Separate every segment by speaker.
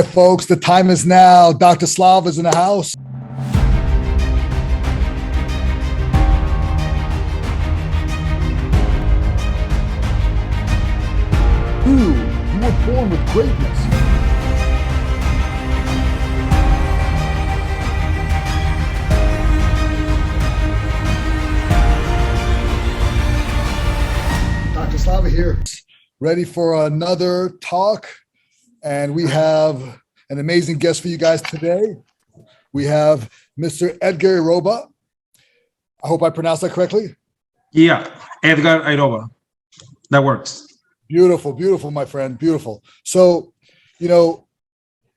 Speaker 1: Folks, the time is now. Dr. Slava is in the house. You were born with greatness. Dr. Slava here, ready for another talk. And we have an amazing guest for you guys today. We have Mr. Edgar Iroba. I hope I pronounced that correctly.
Speaker 2: Yeah, Edgar Iroba. That works.
Speaker 1: Beautiful, beautiful, my friend, beautiful. So, in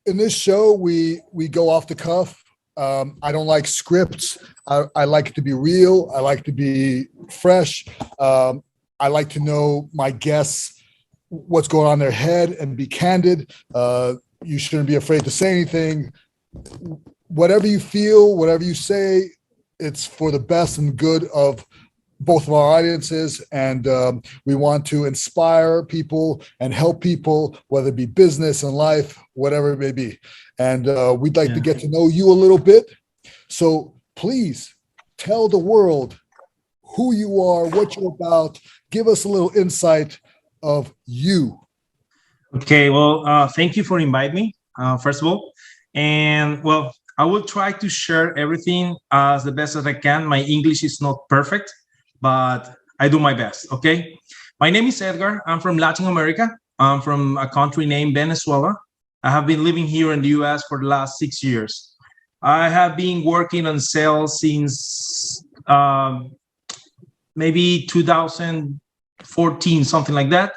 Speaker 1: this show, we go off the cuff. I don't like scripts. I like to be real. I like to be fresh. I like to know my guests what's going on in their head and be candid. You shouldn't be afraid to say anything. Whatever you feel, whatever you say, it's for the best and good of both of our audiences. And we want to inspire people and help people, whether it be business and life, whatever it may be. And we'd like to get to know you a little bit. So please tell the world who you are, what you're about. Give us a little insight of you.
Speaker 2: Okay, well, thank you for inviting me, first of all. And well, I will try to share everything as the best as I can. My English is not perfect, but I do my best, okay? My name is Edgar. I'm from Latin America. I'm from a country named Venezuela. I have been living here in the US for the last 6 years. I have been working on sales since maybe 2014, something like that.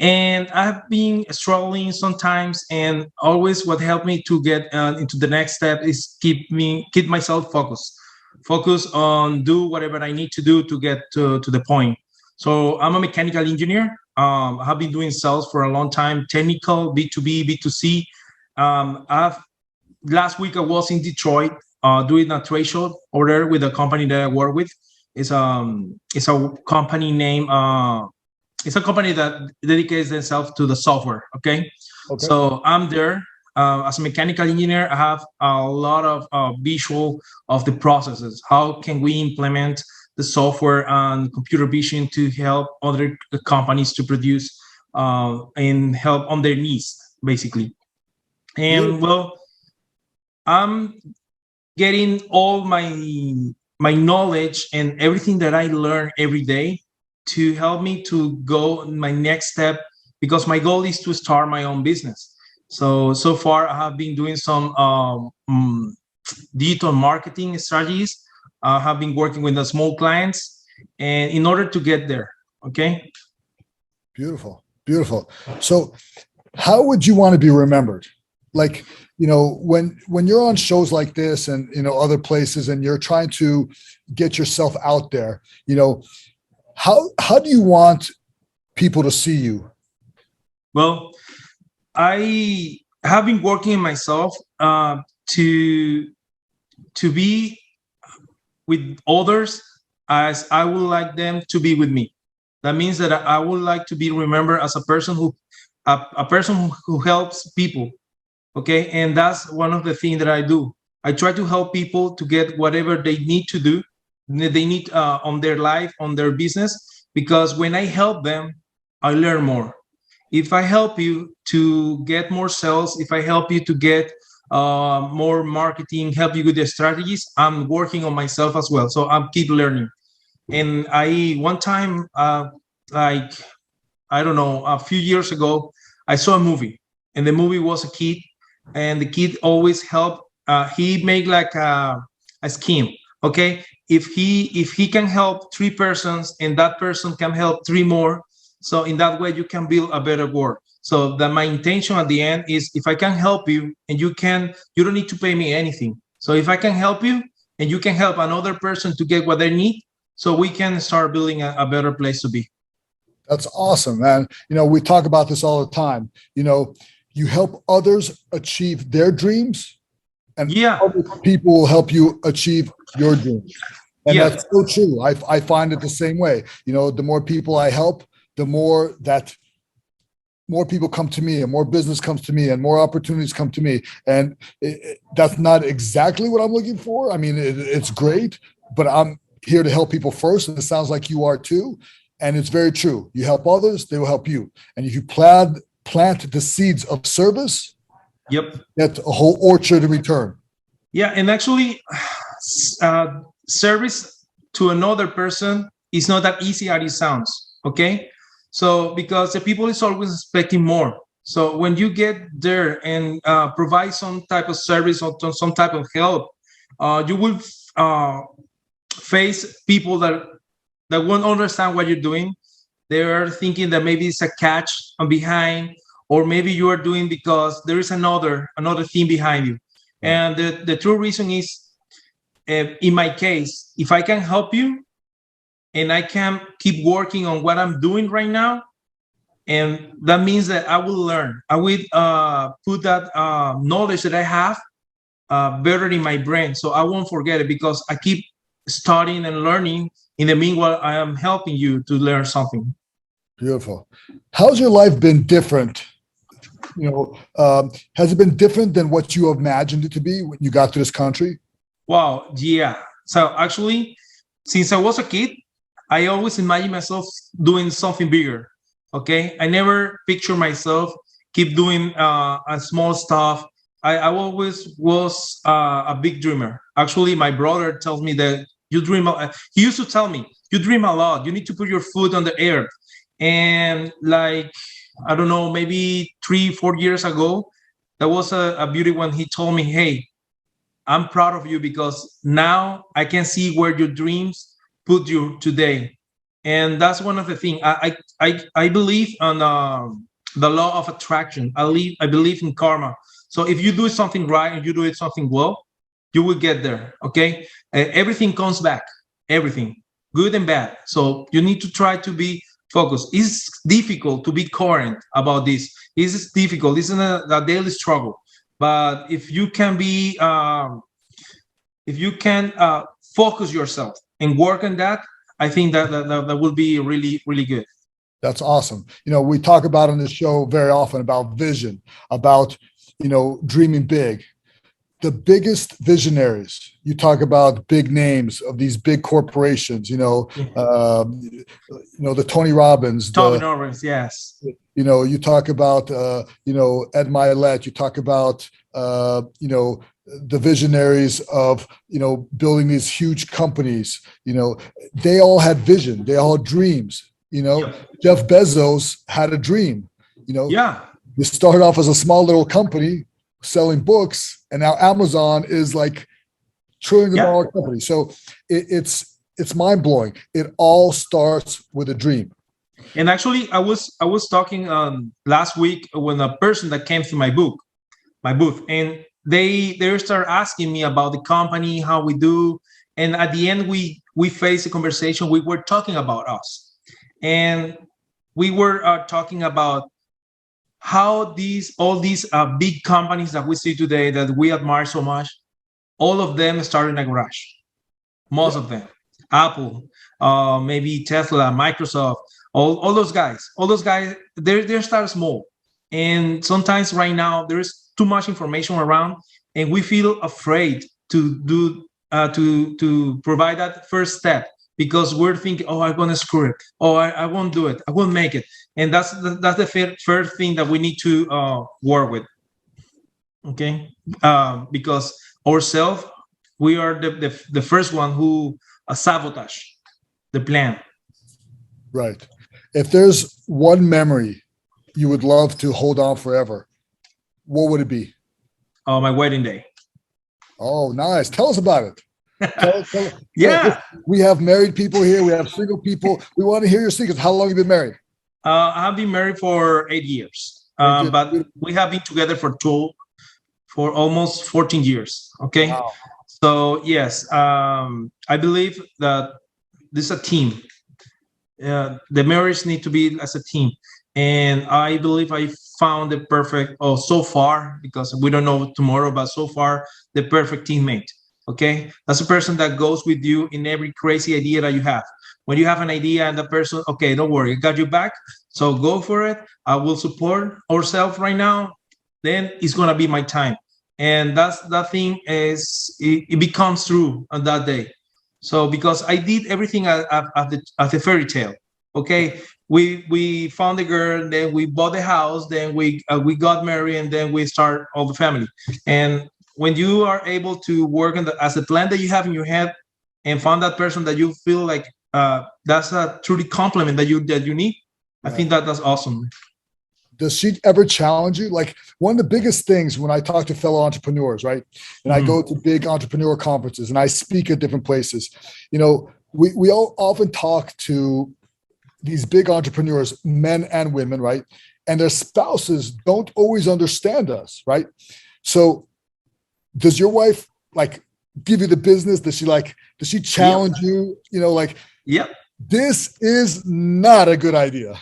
Speaker 2: And I've been struggling sometimes, and always what helped me to get into the next step is keep myself focus on do whatever I need to do to get to the point. So I'm a mechanical engineer. I have been doing sales for a long time, technical, B2B, B2C. Last week I was in Detroit doing a trade show over there with a company that I work with. It's a company named it's a company that dedicates themselves to the software. Okay. So I'm there as a mechanical engineer. I have a lot of visual of the processes. How can we implement the software and computer vision to help other companies to produce and help on their needs, basically. And well, I'm getting all my knowledge and everything that I learn every day to help me to go my next step, because my goal is to start my own business. So far I have been doing some digital marketing strategies. I have been working with the small clients, and in order to get there. Okay.
Speaker 1: Beautiful, beautiful. So how would you want to be remembered? Like, when you're on shows like this and, other places, and you're trying to get yourself out there, how do you want people to see you?
Speaker 2: Well, I have been working on myself to be with others as I would like them to be with me. That means that I would like to be remembered as a person who helps people. Okay, and that's one of the things that I do. I try to help people to get whatever they need to do. They need on their life, on their business, because when I help them, I learn more. If I help you to get more sales, if I help you to get more marketing, help you with the strategies, I'm working on myself as well. So I'm keep learning. And one time, like, I don't know, a few years ago, I saw a movie, and the movie was a kid, and the kid always helped. He made like a scheme. Okay, if he can help 3 persons, and that person can help 3 more, so in that way you can build a better world. So that my intention at the end is, if I can help you and you don't need to pay me anything. So if I can help you and you can help another person to get what they need, so we can start building a better place to be.
Speaker 1: That's awesome, man. We talk about this all the time. You help others achieve their dreams, and other people will help you achieve your dreams. And that's so true. I find it the same way. The more people I help, the more that more people come to me and more business comes to me and more opportunities come to me. And that's not exactly what I'm looking for. I mean, it's great, but I'm here to help people first. And it sounds like you are too. And it's very true. You help others, they will help you. And if you plant the seeds of service,
Speaker 2: Yep.
Speaker 1: get a whole orchard in return.
Speaker 2: Yeah. And actually, service to another person is not that easy as it sounds. Okay. So because the people is always expecting more. So when you get there and provide some type of service or some type of help, you will face people that won't understand what you're doing. They are thinking that maybe it's a catch on behind, or maybe you are doing because there is another thing behind you. And the true reason is, in my case, if I can help you and I can keep working on what I'm doing right now, and that means that I will learn. I will put that knowledge that I have better in my brain, so I won't forget it, because I keep studying and learning. In the meanwhile, I am helping you to learn something.
Speaker 1: Beautiful. How's your life been different? Has it been different than what you imagined it to be when you got to this country?
Speaker 2: Wow, yeah. So actually, since I was a kid, I always imagined myself doing something bigger. Okay, I never picture myself keep doing a small stuff. I always was a big dreamer. Actually, my brother tells me that you dream. He used to tell me, you dream a lot. You need to put your foot on the earth. And like, I don't know, maybe 3-4 years ago, that was a beauty when he told me, hey, I'm proud of you, because now I can see where your dreams put you today. And that's one of the things. I believe on the law of attraction. I believe in karma. So if you do something right and you do it something well, you will get there. Okay, everything comes back. Everything, good and bad. So you need to try to be focused. It's difficult to be current about this. It's difficult. This is a daily struggle. But if you can be, focus yourself and work on that, I think that will be really, really good.
Speaker 1: That's awesome. We talk about on this show very often about vision, about, dreaming big. The biggest visionaries, you talk about big names of these big corporations, the Tony Robbins,
Speaker 2: yes.
Speaker 1: You talk about, Ed Milet, you talk about, the visionaries of, building these huge companies, they all had vision, they all had dreams,
Speaker 2: Yep.
Speaker 1: Jeff Bezos had a dream,
Speaker 2: Yeah.
Speaker 1: You started off as a small little company selling books, and now Amazon is like trillion-dollar company. So it's mind blowing. It all starts with a dream.
Speaker 2: And actually, I was talking last week when a person that came to my booth, and they start asking me about the company, how we do, and at the end we faced a conversation. We were talking about us, and we were talking about how all these big companies that we see today that we admire so much, all of them started in a garage. Most of them, Apple, maybe Tesla, Microsoft, all those guys, they start small. And sometimes right now there is too much information around, and we feel afraid to do to provide that first step, because we're thinking, oh, I'm gonna screw it, oh, I won't do it, I won't make it. And that's the first thing that we need to work with. Okay, because ourselves, we are the first one who sabotage the plan.
Speaker 1: Right. If there's one memory you would love to hold on forever, what would it be?
Speaker 2: My wedding day.
Speaker 1: Oh, nice. Tell us about it.
Speaker 2: Yeah.
Speaker 1: We have married people here. We have single people. We want to hear your secrets. How long have you been married?
Speaker 2: I have been married for 8 years, but we have been together for almost 14 years. Okay.
Speaker 1: Wow.
Speaker 2: So yes, I believe that this is a team. The marriage need to be as a team, and I believe I found the perfect, so far, because we don't know tomorrow, but so far the perfect teammate. Okay, that's a person that goes with you in every crazy idea that you have. When you have an idea and the person, okay, don't worry, I got you back. So go for it. I will support ourselves right now. Then it's gonna be my time, and that thing is it becomes true on that day. So because I did everything at the fairy tale. Okay, we found the girl, then we bought the house, then we got married, and then we start all the family. And when you are able to work on as a plan that you have in your head, and find that person that you feel like that's a truly compliment that you need, I think that's awesome.
Speaker 1: Does she ever challenge you? Like, one of the biggest things when I talk to fellow entrepreneurs, right? And I go to big entrepreneur conferences and I speak at different places, you know, we all often talk to these big entrepreneurs, men and women, right? And their spouses don't always understand us, right? So does your wife like give you the business? Does she challenge you? You know, like, this is not a good idea.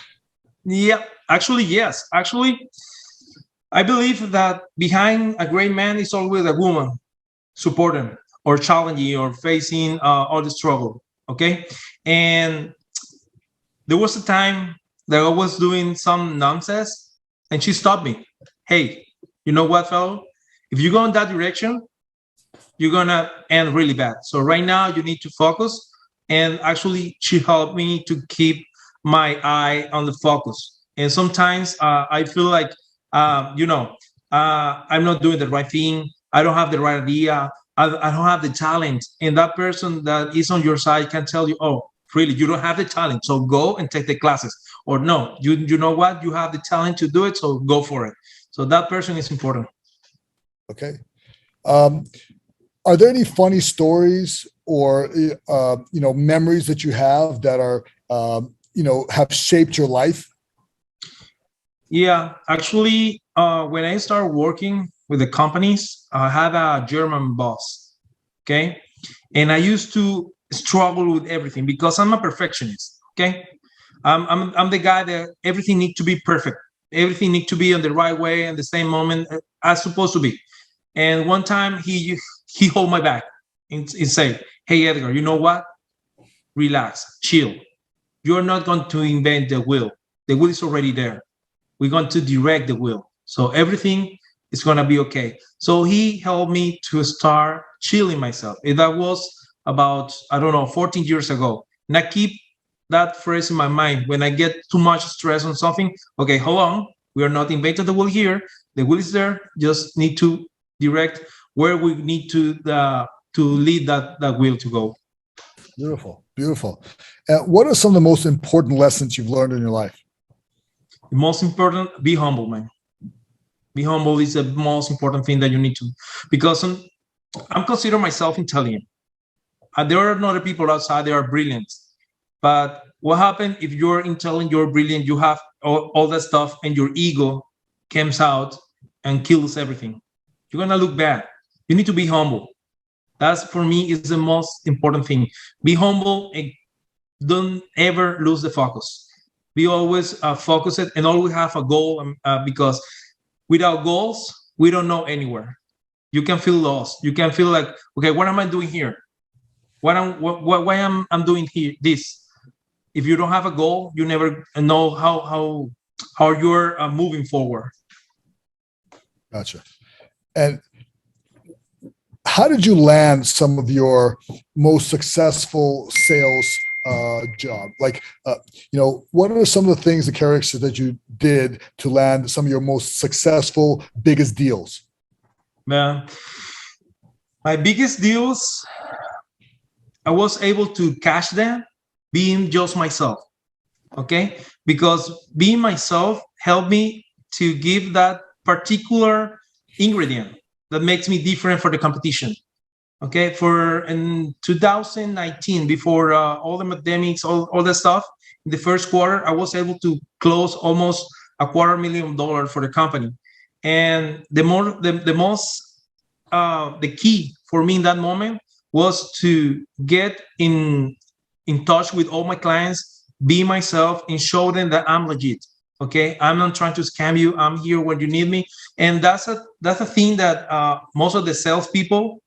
Speaker 2: Yeah, actually, yes. Actually, I believe that behind a great man is always a woman supporting or challenging or facing all the struggle. Okay. And there was a time that I was doing some nonsense and she stopped me. Hey, you know what, fellow? If you go in that direction, you're going to end really bad. So right now you need to focus. And actually, she helped me to keep my eye on the focus. And sometimes I feel like, I'm not doing the right thing. I don't have the right idea. I don't have the talent. And that person that is on your side can tell you, oh, really, you don't have the talent. So go and take the classes. Or no, you know what? You have the talent to do it. So go for it. So that person is important.
Speaker 1: Okay. Are there any funny stories or memories that you have that are have shaped your life?
Speaker 2: Yeah, actually, when I started working with the companies, I had a German boss. Okay, and I used to struggle with everything because I'm a perfectionist. Okay, I'm the guy that everything needs to be perfect. Everything needs to be in the right way and the same moment as supposed to be. And one time he hold my back and say, "Hey Edgar, you know what? Relax, chill. You're not going to invent the wheel. The wheel is already there. We're going to direct the wheel. So everything is going to be okay." So he helped me to start chilling myself. And that was about, I don't know, 14 years ago. And I keep that phrase in my mind. When I get too much stress on something, okay, hold on. We are not inventing the wheel here. The wheel is there. Just need to direct where we need to lead that wheel to go.
Speaker 1: Beautiful, beautiful. What are some of the most important lessons you've learned in your life?
Speaker 2: The most important, be humble, man. Be humble is the most important thing that you need to, because I'm consider myself intelligent. There are other people outside that are brilliant, but what happens if you're intelligent, you're brilliant, you have all that stuff, and your ego comes out and kills everything? You're gonna look bad. You need to be humble. That's, for me, is the most important thing. Be humble and don't ever lose the focus. Be always focused and always have a goal, because without goals, we don't know anywhere. You can feel lost. You can feel like, okay, what am I doing here? Why am I'm doing here this? If you don't have a goal, you never know how you're moving forward.
Speaker 1: Gotcha. And how did you land some of your most successful sales job? Like, what are some of the things, the characters that you did to land some of your most successful, biggest deals?
Speaker 2: Man, my biggest deals, I was able to cash them being just myself. Okay, because being myself helped me to give that particular ingredient that makes me different for the competition. Okay, for in 2019, before all the pandemics, all that stuff, in the first quarter, I was able to close almost $250,000 for the company. And the key for me in that moment was to get in touch with all my clients, be myself, and show them that I'm legit. Okay, I'm not trying to scam you. I'm here when you need me, and that's a thing that most of the salespeople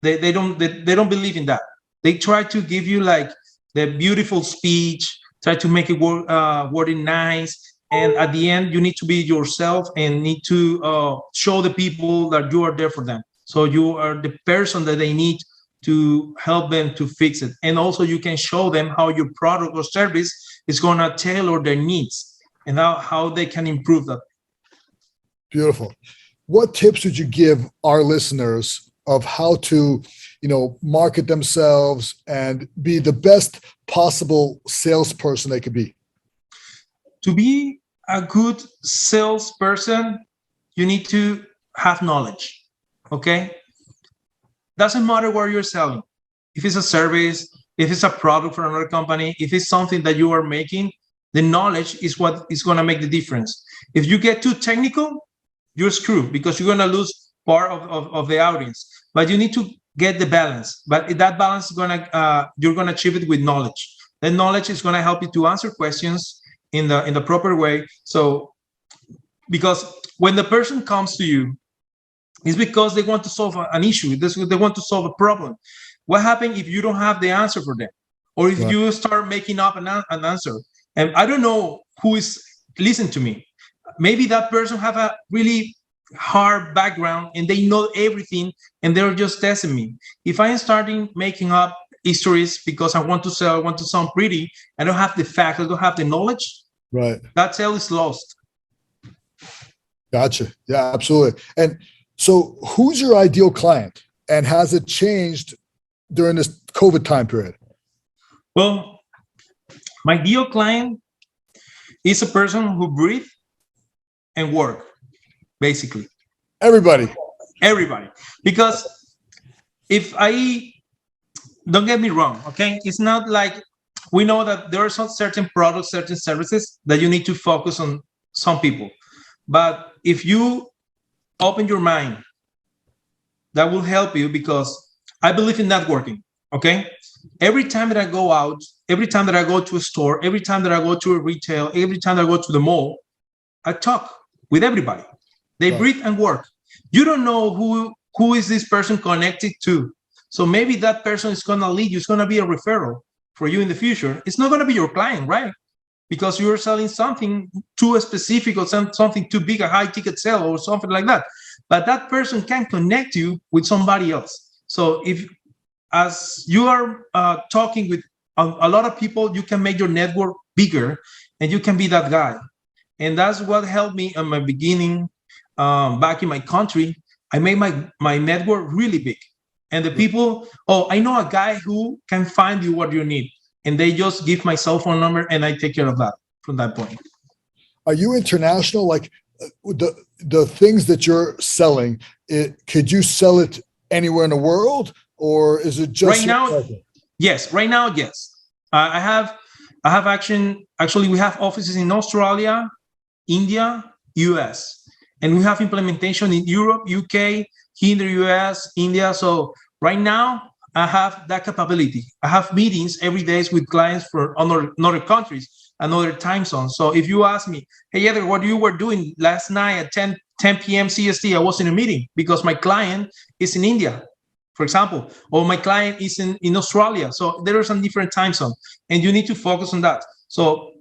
Speaker 2: They don't believe in that. They try to give you like the beautiful speech, try to make it wording nice, and at the end you need to be yourself and need to show the people that you are there for them. So you are the person that they need to help them to fix it, and also you can show them how your product or service is going to tailor their needs and how they can improve that.
Speaker 1: Beautiful. What tips would you give our listeners of how to, market themselves and be the best possible salesperson they could be?
Speaker 2: To be a good salesperson, you need to have knowledge. Okay? Doesn't matter what you're selling. If it's a service, if it's a product for another company, if it's something that you are making, the knowledge is what is going to make the difference. If you get too technical, you're screwed because you're going to lose part of the audience. But you need to get the balance. But that balance is you're going to achieve it with knowledge. That knowledge is going to help you to answer questions in the proper way. So, because when the person comes to you, it's because they want to solve an issue. They want to solve a problem. What happens if you don't have the answer for them, or if you start making up an answer? And I don't know who is listening to me. Maybe that person have a really hard background and they know everything and they're just testing me. If I am starting making up histories because I want to sell, I want to sound pretty, I don't have the facts, I don't have the knowledge,
Speaker 1: right?
Speaker 2: That sale is lost.
Speaker 1: Gotcha. Yeah, absolutely. And so who's your ideal client, and has it changed during this COVID time period?
Speaker 2: Well, my ideal client is a person who breathes and work, basically.
Speaker 1: Everybody.
Speaker 2: Because don't get me wrong, okay? It's not like, we know that there are some certain products, certain services that you need to focus on some people. But if you open your mind, that will help you, because I believe in networking, okay? Every time that I go out, every time that I go to a store, every time that I go to a retail, every time that I go to the mall, I talk with everybody. They breathe and work. You don't know who is this person connected to. So maybe that person is going to lead you. It's going to be a referral for you in the future. It's not going to be your client, right? Because you're selling something too specific or something too big, a high ticket sale or something like that. But that person can connect you with somebody else. So as you are talking with a lot of people, you can make your network bigger and you can be that guy. And that's what helped me in my beginning back in my country. I made my network really big. And the people, I know a guy who can find you what you need. And they just give my cell phone number and I take care of that from that point.
Speaker 1: Are you international? Like the things that you're selling, could you sell it anywhere in the world, or is it just
Speaker 2: right now? Yes, right now, yes. I have actually we have offices in Australia, India, US, and we have implementation in Europe, UK, here in the US, India. So right now I have that capability. I have meetings every day with clients for other countries, another time zone. So if you ask me, hey, Edgar, what you were doing last night at 10 p.m. CST, I was in a meeting because my client is in India, for example, or my client is in Australia. So there are some different time zones, and you need to focus on that. So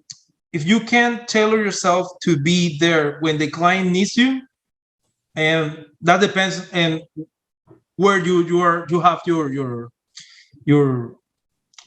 Speaker 2: if you can tailor yourself to be there when the client needs you, and that depends on where you have your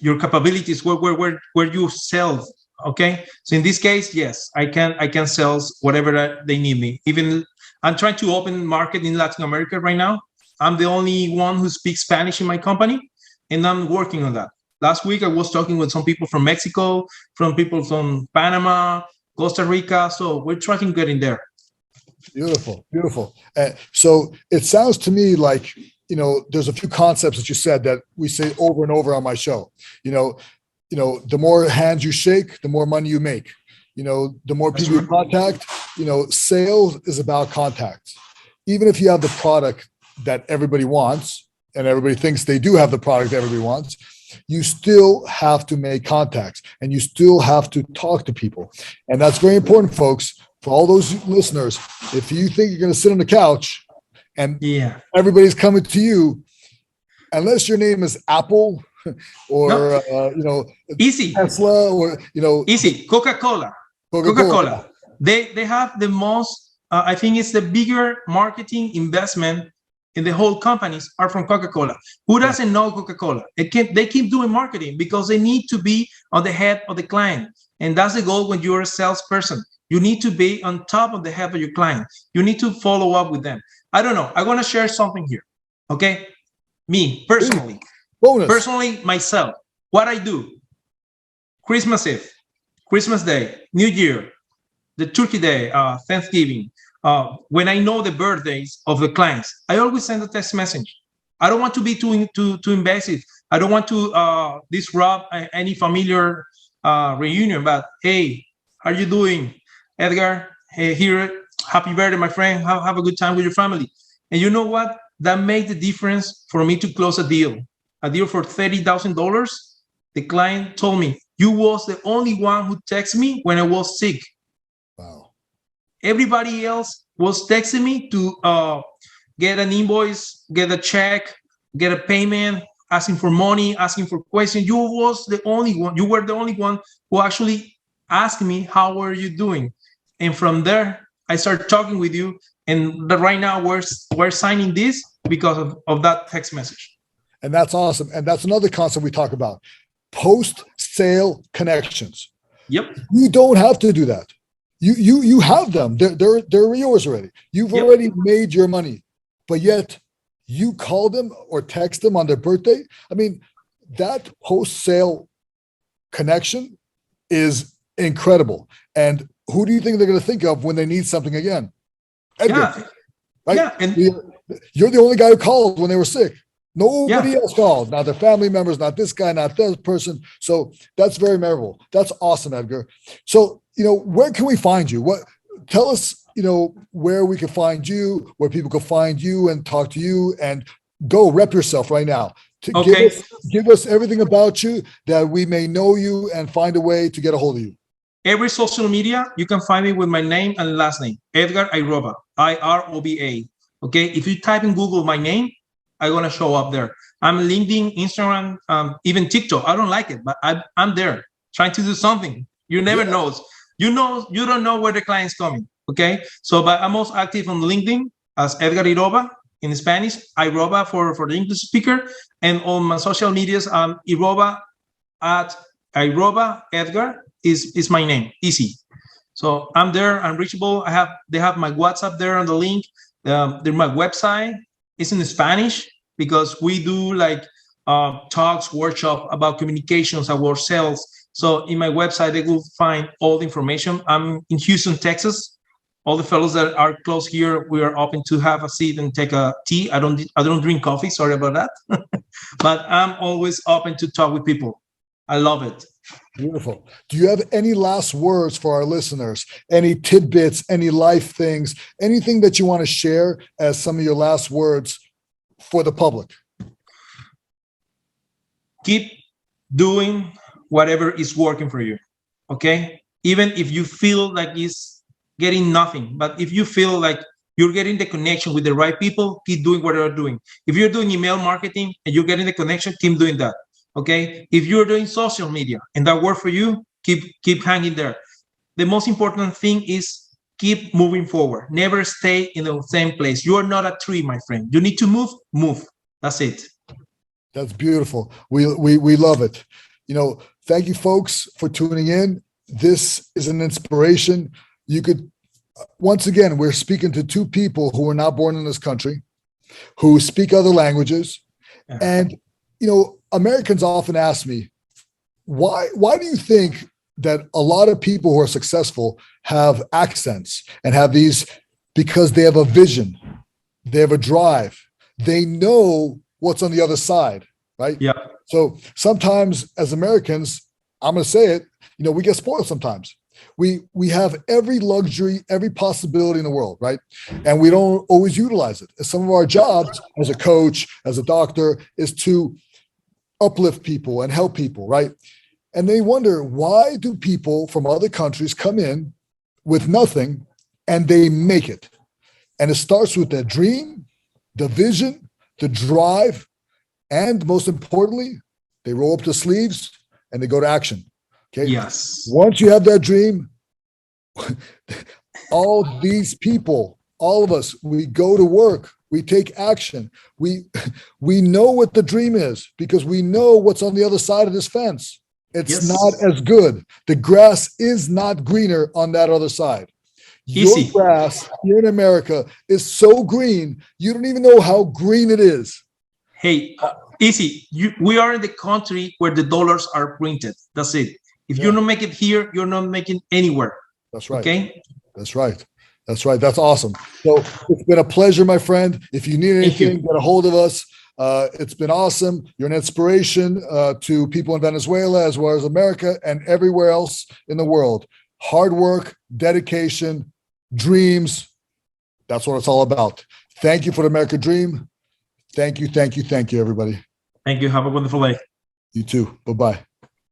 Speaker 2: capabilities, where you sell. Okay, so in this case, yes, I can sell whatever they need me. Even I'm trying to open market in Latin America right now. I'm the only one who speaks Spanish in my company, and I'm working on that. Last week, I was talking with some people from Mexico, from people from Panama, Costa Rica. So we're trying to get in there.
Speaker 1: Beautiful, beautiful. So it sounds to me like, there's a few concepts that you said that we say over and over on my show. The more hands you shake, the more money you make. The more people you contact. Sales is about contacts. Even if you have the product that everybody wants, and everybody thinks they do have the product that everybody wants, you still have to make contacts, and you still have to talk to people. And that's very important, folks. For all those listeners, if you think you're going to sit on the couch and everybody's coming to you, unless your name is Apple or
Speaker 2: No, easy,
Speaker 1: Tesla or
Speaker 2: easy. Coca-Cola,
Speaker 1: Coca-Cola.
Speaker 2: Coca-Cola. They have the most. I think it's the bigger marketing investment in the whole companies are from Coca-Cola. Who doesn't know Coca-Cola? They keep doing marketing because they need to be on the head of the client. And that's the goal when you're a salesperson. You need to be on top of the head of your client. You need to follow up with them. I don't know. I want to share something here. Okay. Me personally, myself, what I do, Christmas Eve, Christmas Day, New Year, the Turkey Day, Thanksgiving, when I know the birthdays of the clients, I always send a text message. I don't want to be too invasive. I don't want to disrupt any familiar reunion, but hey, how are you doing? Edgar, hey, here, happy birthday, my friend. Have a good time with your family. And you know what? That made the difference for me to close a deal for $30,000. The client told me, you was the only one who texted me when I was sick.
Speaker 1: Wow.
Speaker 2: Everybody else was texting me to get an invoice, get a check, get a payment, asking for money, asking for questions. You were the only one who actually asked me, how are you doing? And from there, I started talking with you. And right now we're signing this because of that text message.
Speaker 1: And that's awesome. And that's another concept we talk about. Post-sale connections.
Speaker 2: Yep.
Speaker 1: You don't have to do that. You have them. They're yours already. You've already made your money, but yet you call them or text them on their birthday. I mean, that post-sale connection is incredible. And who do you think they're going to think of when they need something again? Edgar, right?
Speaker 2: Yeah. And
Speaker 1: you're the only guy who called when they were sick. Nobody else called. Not their family members, not this guy, not that person. So that's very memorable. That's awesome, Edgar. So, where can we find you? Tell us, where we can find you, where people can find you and talk to you, and go rep yourself right now. Give us everything about you that we may know you and find a way to get a hold of you.
Speaker 2: Every social media, you can find me with my name and last name, Edgar Iroba, Iroba. Okay. If you type in Google my name, I'm going to show up there. I'm LinkedIn, Instagram, even TikTok. I don't like it, but I'm there trying to do something. You never know. You don't know where the client's coming. Okay. So, but I'm most active on LinkedIn as Edgar Iroba in Spanish, Iroba for the English speaker. And on my social medias, Iroba at Iroba Edgar is my name. Easy. So I'm there. I'm reachable. They have my WhatsApp there on the link. My website is in Spanish because we do like talks, workshop about communications, about sales. So in my website, they will find all the information. I'm in Houston, Texas. All the fellows that are close here, we are open to have a seat and take a tea. I don't drink coffee. Sorry about that. But I'm always open to talk with people. I love it.
Speaker 1: Beautiful. Do you have any last words for our listeners? Any tidbits, any life things, anything that you want to share as some of your last words for the public?
Speaker 2: Keep doing whatever is working for you. Okay? Even if you feel like it's getting nothing, but if you feel like you're getting the connection with the right people, keep doing what you're doing. If you're doing email marketing and you're getting the connection, keep doing that. Okay. If you're doing social media and that works for you, keep hanging there. The most important thing is keep moving forward. Never stay in the same place. You are not a tree, my friend. You need to move. That's it.
Speaker 1: That's beautiful. We love it. Thank you folks for tuning in. This is an inspiration. You could, once again, we're speaking to two people who were not born in this country, who speak other languages. And, Americans often ask me, why do you think that a lot of people who are successful have accents and have these? Because they have a vision, they have a drive, they know what's on the other side, right?
Speaker 2: Yeah.
Speaker 1: So sometimes as Americans, I'm going to say it, we get spoiled sometimes. We have every luxury, every possibility in the world, right? And we don't always utilize it. Some of our jobs as a coach, as a doctor, is to uplift people and help people, right? And they wonder, why do people from other countries come in with nothing and they make it? And it starts with the dream, the vision, the drive, And most importantly, they roll up the sleeves and they go to action. Okay.
Speaker 2: Yes.
Speaker 1: Once you have that dream, all these people, all of us, we go to work, we take action. We know what the dream is because we know what's on the other side of this fence. It's not as good. The grass is not greener on that other side. Your grass here in America is so green, you don't even know how green it is.
Speaker 2: Hey, easy. We are in the country where the dollars are printed. That's it. If you don't make it here, you're not making anywhere.
Speaker 1: That's right.
Speaker 2: Okay.
Speaker 1: That's right. That's right. That's awesome. So it's been a pleasure, my friend. If you need anything, get a hold of us. It's been awesome. You're an inspiration to people in Venezuela as well as America and everywhere else in the world. Hard work, dedication, dreams. That's what it's all about. Thank you for the American dream. Thank you, everybody.
Speaker 2: Thank you. Have a wonderful day.
Speaker 1: You too. Bye-bye.